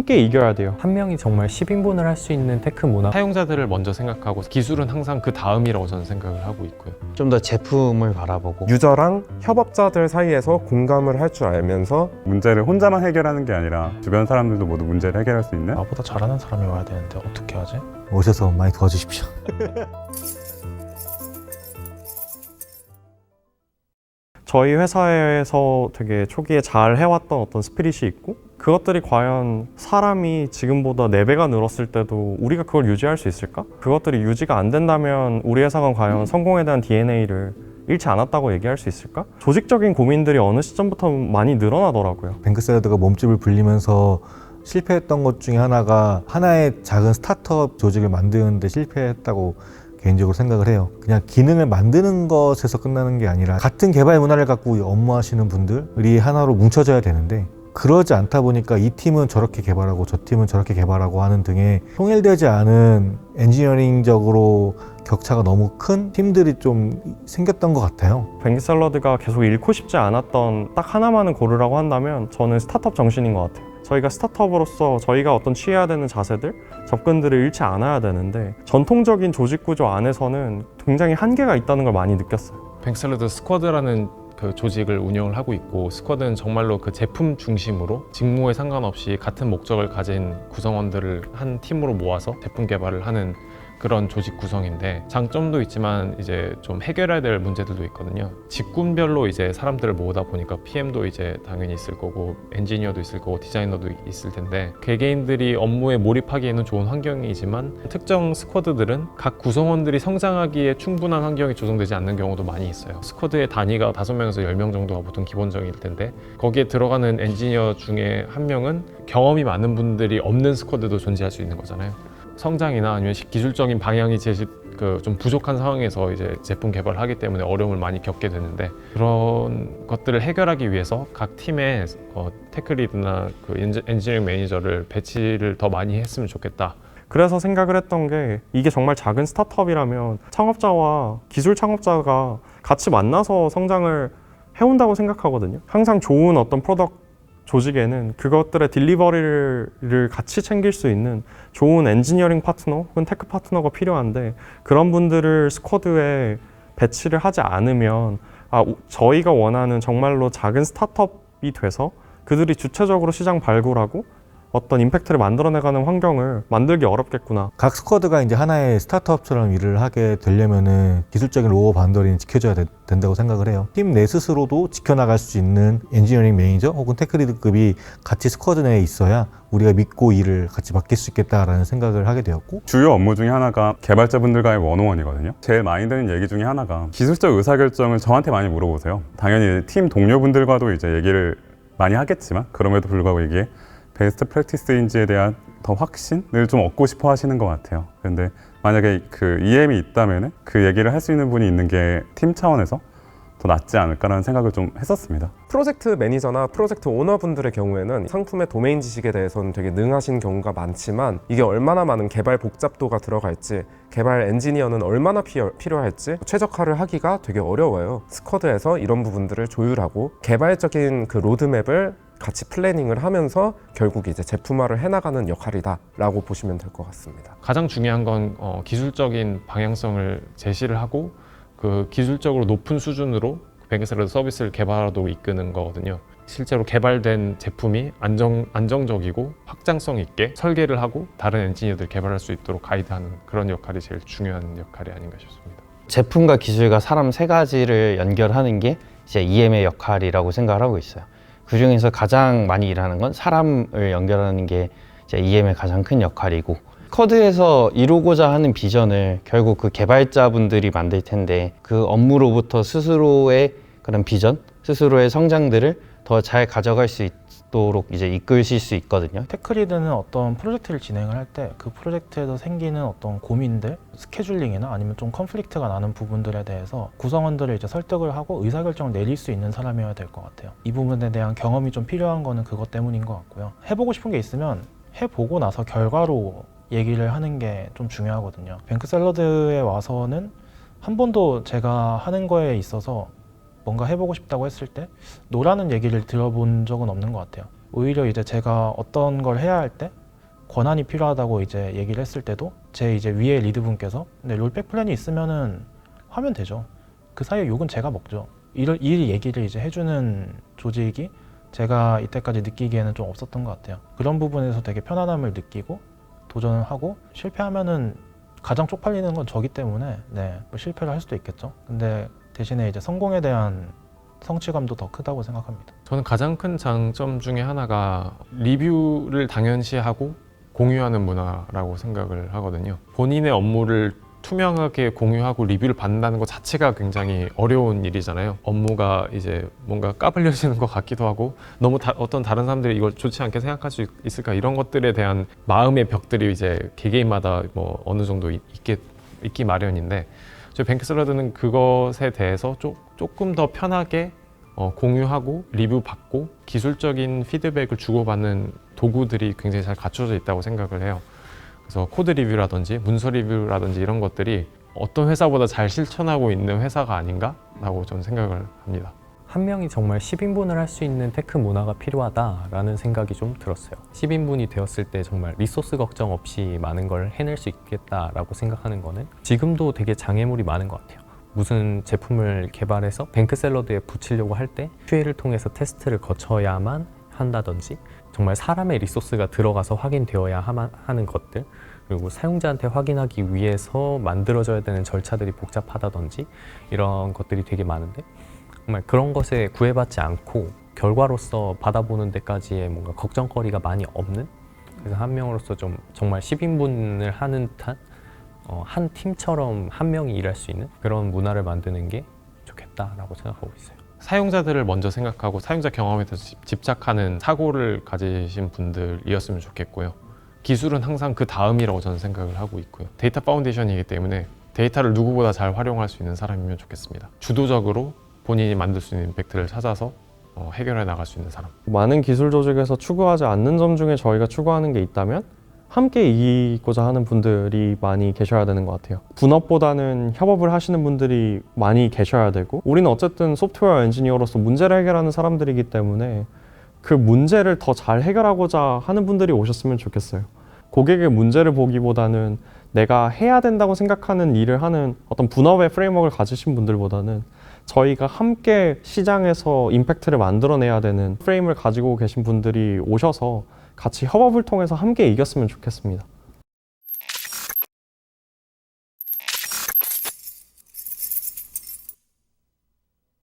함께 이겨야 돼요. 한 명이 정말 10인분을 할 수 있는 테크 문화. 사용자들을 먼저 생각하고 기술은 항상 그 다음이라고 저는 생각을 하고 있고요. 좀 더 제품을 바라보고 유저랑 협업자들 사이에서 공감을 할 줄 알면서 문제를 혼자만 해결하는 게 아니라 주변 사람들도 모두 문제를 해결할 수 있는 나보다 잘하는 사람이 와야 되는데 어떻게 하지? 오셔서 많이 도와주십시오. 저희 회사에서 되게 초기에 잘 해왔던 어떤 스피릿이 있고 그것들이 과연 사람이 지금보다 4배가 늘었을 때도 우리가 그걸 유지할 수 있을까? 그것들이 유지가 안 된다면 우리 회사가 과연 성공에 대한 DNA를 잃지 않았다고 얘기할 수 있을까? 조직적인 고민들이 어느 시점부터 많이 늘어나더라고요. 뱅크샐러드가 몸집을 불리면서 실패했던 것 중에 하나가 하나의 작은 스타트업 조직을 만드는 데 실패했다고 개인적으로 생각을 해요. 그냥 기능을 만드는 것에서 끝나는 게 아니라 같은 개발 문화를 갖고 업무하시는 분들이 하나로 뭉쳐져야 되는데 그러지 않다 보니까 이 팀은 저렇게 개발하고 저 팀은 저렇게 개발하고 하는 등의 통일되지 않은 엔지니어링적으로 격차가 너무 큰 팀들이 좀 생겼던 것 같아요. 뱅크샐러드가 계속 잃고 싶지 않았던 딱 하나만은 고르라고 한다면 저는 스타트업 정신인 것 같아요. 저희가 스타트업으로서 저희가 어떤 취해야 되는 자세들, 접근들을 잃지 않아야 되는데 전통적인 조직 구조 안에서는 굉장히 한계가 있다는 걸 많이 느꼈어요. 뱅크샐러드 스쿼드라는 그 조직을 운영을 하고 있고 스쿼드는 정말로 그 제품 중심으로 직무에 상관없이 같은 목적을 가진 구성원들을 한 팀으로 모아서 제품 개발을 하는 그런 조직 구성인데 장점도 있지만 이제 좀 해결해야 될 문제들도 있거든요. 직군별로 이제 사람들을 모으다 보니까 PM도 이제 당연히 있을 거고 엔지니어도 있을 거고 디자이너도 있을 텐데 개개인들이 업무에 몰입하기에는 좋은 환경이지만 특정 스쿼드들은 각 구성원들이 성장하기에 충분한 환경이 조성되지 않는 경우도 많이 있어요. 스쿼드의 단위가 5명에서 10명 정도가 보통 기본적일 텐데 거기에 들어가는 엔지니어 중에 한 명은 경험이 많은 분들이 없는 스쿼드도 존재할 수 있는 거잖아요. 성장이나 아니면 기술적인 방향이 좀 부족한 상황에서 이제 제품 개발을 하기 때문에 어려움을 많이 겪게 되는데 그런 것들을 해결하기 위해서 각 팀에 테크리드나 그 엔지니어링 매니저를 배치를 더 많이 했으면 좋겠다. 그래서 생각을 했던 게 이게 정말 작은 스타트업이라면 창업자와 기술 창업자가 같이 만나서 성장을 해온다고 생각하거든요. 항상 좋은 어떤 프로덕트 조직에는 그것들의 딜리버리를 같이 챙길 수 있는 좋은 엔지니어링 파트너 혹은 테크 파트너가 필요한데 그런 분들을 스쿼드에 배치를 하지 않으면 저희가 원하는 정말로 작은 스타트업이 돼서 그들이 주체적으로 시장 발굴하고 어떤 임팩트를 만들어내가는 환경을 만들기 어렵겠구나. 각 스쿼드가 이제 하나의 스타트업처럼 일을 하게 되려면은 기술적인 로어 바운더리는 지켜줘야 된다고 생각을 해요. 팀 내 스스로도 지켜나갈 수 있는 엔지니어링 매니저 혹은 테크리드급이 같이 스쿼드 내에 있어야 우리가 믿고 일을 같이 맡길 수 있겠다라는 생각을 하게 되었고 주요 업무 중에 하나가 개발자분들과의 원오원이거든요. 제일 많이 드는 얘기 중에 하나가 기술적 의사결정을 저한테 많이 물어보세요. 당연히 팀 동료분들과도 이제 얘기를 많이 하겠지만 그럼에도 불구하고 이게 베스트 프랙티스인지에 대한 더 확신을 좀 얻고 싶어 하시는 것 같아요. 그런데 만약에 그 EM이 있다면 그 얘기를 할 수 있는 분이 있는 게 팀 차원에서 더 낫지 않을까라는 생각을 좀 했었습니다. 프로젝트 매니저나 프로젝트 오너분들의 경우에는 상품의 도메인 지식에 대해서는 되게 능하신 경우가 많지만 이게 얼마나 많은 개발 복잡도가 들어갈지 개발 엔지니어는 얼마나 필요할지 최적화를 하기가 되게 어려워요. 스쿼드에서 이런 부분들을 조율하고 개발적인 그 로드맵을 같이 플래닝을 하면서 결국 이제 제품화를 해나가는 역할이다 라고 보시면 될 것 같습니다. 가장 중요한 건 기술적인 방향성을 제시를 하고 그 기술적으로 높은 수준으로 뱅크샐러드 서비스를 개발하도록 이끄는 거거든요. 실제로 개발된 제품이 안정적이고 확장성 있게 설계를 하고 다른 엔지니어들 개발할 수 있도록 가이드하는 그런 역할이 제일 중요한 역할이 아닌가 싶습니다. 제품과 기술과 사람 세 가지를 연결하는 게 이제 EM의 역할이라고 생각을 하고 있어요. 그 중에서 가장 많이 일하는 건 사람을 연결하는 게 이제 EM의 가장 큰 역할이고 스쿼드에서 이루고자 하는 비전을 결국 그 개발자분들이 만들 텐데 그 업무로부터 스스로의 그런 비전, 스스로의 성장들을 더 잘 가져갈 수 있도록 이제 이끌실 수 있거든요. 테크리드는 어떤 프로젝트를 진행을 할 때 그 프로젝트에서 생기는 어떤 고민들, 스케줄링이나 아니면 좀 컨플릭트가 나는 부분들에 대해서 구성원들을 이제 설득을 하고 의사결정을 내릴 수 있는 사람이어야 될 것 같아요. 이 부분에 대한 경험이 좀 필요한 거는 그것 때문인 것 같고요. 해보고 싶은 게 있으면 해보고 나서 결과로 얘기를 하는 게 좀 중요하거든요. 뱅크샐러드에 와서는 한 번도 제가 하는 거에 있어서 뭔가 해보고 싶다고 했을 때 노라는 얘기를 들어본 적은 없는 것 같아요. 오히려 이제 제가 어떤 걸 해야 할 때 권한이 필요하다고 이제 얘기를 했을 때도 제 이제 위에 리드분께서 네, 롤백 플랜이 있으면은 하면 되죠. 그 사이에 욕은 제가 먹죠. 이 얘기를 이제 해주는 조직이 제가 이때까지 느끼기에는 좀 없었던 것 같아요. 그런 부분에서 되게 편안함을 느끼고 도전을 하고 실패하면은 가장 쪽팔리는 건 저기 때문에 네, 뭐 실패를 할 수도 있겠죠. 근데 대신에 이제 성공에 대한 성취감도 더 크다고 생각합니다. 저는 가장 큰 장점 중에 하나가 리뷰를 당연시하고 공유하는 문화라고 생각을 하거든요. 본인의 업무를 투명하게 공유하고 리뷰를 받는다는 것 자체가 굉장히 어려운 일이잖아요. 업무가 이제 뭔가 까불려지는 것 같기도 하고 너무 어떤 다른 사람들이 이걸 좋지 않게 생각할 수 있을까 이런 것들에 대한 마음의 벽들이 이제 개개인마다 뭐 어느 정도 있기 마련인데 저희 뱅크샐러드는 그것에 대해서 조금 더 편하게 공유하고 리뷰 받고 기술적인 피드백을 주고받는 도구들이 굉장히 잘 갖춰져 있다고 생각을 해요. 그래서 코드 리뷰라든지 문서 리뷰라든지 이런 것들이 어떤 회사보다 잘 실천하고 있는 회사가 아닌가라고 저는 생각을 합니다. 한 명이 정말 10인분을 할 수 있는 테크 문화가 필요하다라는 생각이 좀 들었어요. 10인분이 되었을 때 정말 리소스 걱정 없이 많은 걸 해낼 수 있겠다라고 생각하는 거는 지금도 되게 장애물이 많은 것 같아요. 무슨 제품을 개발해서 뱅크샐러드에 붙이려고 할 때 QA를 통해서 테스트를 거쳐야만 한다든지 정말 사람의 리소스가 들어가서 확인되어야 하는 것들 그리고 사용자한테 확인하기 위해서 만들어져야 되는 절차들이 복잡하다든지 이런 것들이 되게 많은데 정말 그런 것에 구애받지 않고 결과로서 받아보는 데까지의 뭔가 걱정거리가 많이 없는 그래서 한 명으로서 좀 정말 10인분을 하는 듯한 한 팀처럼 한 명이 일할 수 있는 그런 문화를 만드는 게 좋겠다라고 생각하고 있어요. 사용자들을 먼저 생각하고 사용자 경험에 대해서 집착하는 사고를 가지신 분들이었으면 좋겠고요. 기술은 항상 그 다음이라고 저는 생각을 하고 있고요. 데이터 파운데이션이기 때문에 데이터를 누구보다 잘 활용할 수 있는 사람이면 좋겠습니다. 주도적으로 본인이 만들 수 있는 임팩트를 찾아서 해결해 나갈 수 있는 사람. 많은 기술 조직에서 추구하지 않는 점 중에 저희가 추구하는 게 있다면 함께 이기고자 하는 분들이 많이 계셔야 되는 것 같아요. 분업보다는 협업을 하시는 분들이 많이 계셔야 되고 우리는 어쨌든 소프트웨어 엔지니어로서 문제를 해결하는 사람들이기 때문에 그 문제를 더 잘 해결하고자 하는 분들이 오셨으면 좋겠어요. 고객의 문제를 보기보다는 내가 해야 된다고 생각하는 일을 하는 어떤 분업의 프레임워크를 가지신 분들보다는 저희가 함께 시장에서 임팩트를 만들어내야 되는 프레임을 가지고 계신 분들이 오셔서 같이 협업을 통해서 함께 이겼으면 좋겠습니다.